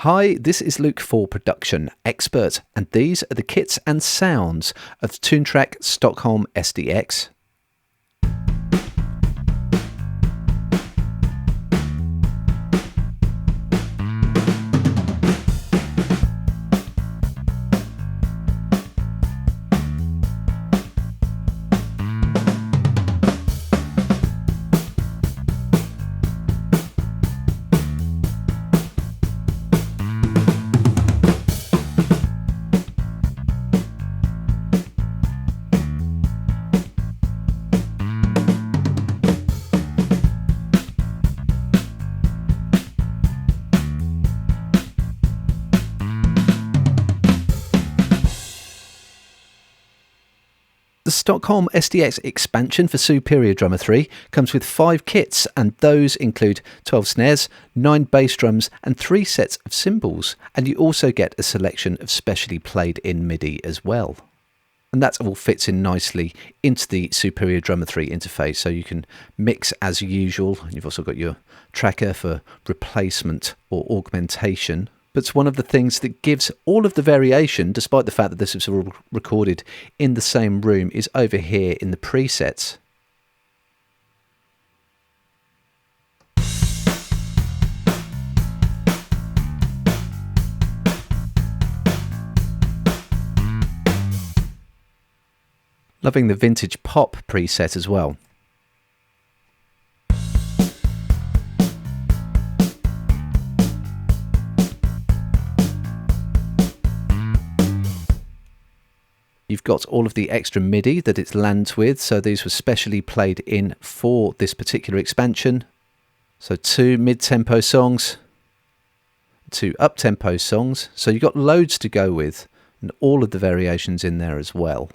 Hi, this is Luke for Production Expert, and these are the kits and sounds of Toontrack Stockholm SDX. The Stockholm SDX expansion for Superior Drummer 3 comes with 5 kits, and those include 12 snares, 9 bass drums and 3 sets of cymbals, and you also get a selection of specially played in MIDI as well. And that all fits in nicely into the Superior Drummer 3 interface, so you can mix as usual. You've also got your tracker for replacement or augmentation. But one of the things that gives all of the variation, despite the fact that this is all recorded in the same room, is over here in the presets. Loving the vintage pop preset as well. You've got all of the extra MIDI that it lands with, so these were specially played in for this particular expansion. So 2 mid-tempo songs, 2 up-tempo songs, so you've got loads to go with, and all of the variations in there as well.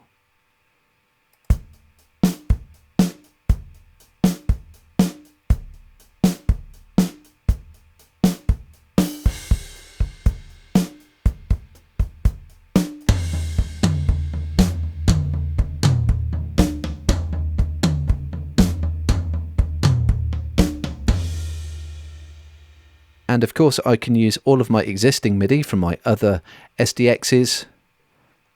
And of course I can use all of my existing MIDI from my other SDXs,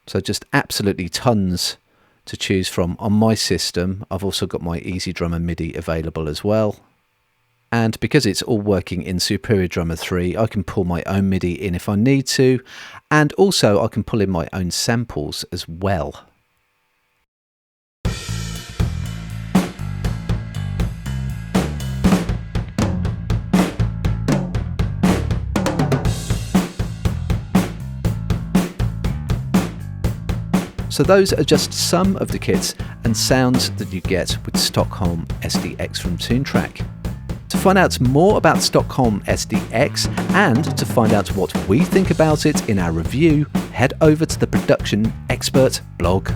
so just absolutely tons to choose from on my system. I've also got my Easy Drummer MIDI available as well. And because it's all working in Superior Drummer 3, I can pull my own MIDI in if I need to, and also I can pull in my own samples as well. So those are just some of the kits and sounds that you get with Stockholm SDX from Toontrack. To find out more about Stockholm SDX and to find out what we think about it in our review, head over to the Production Expert blog.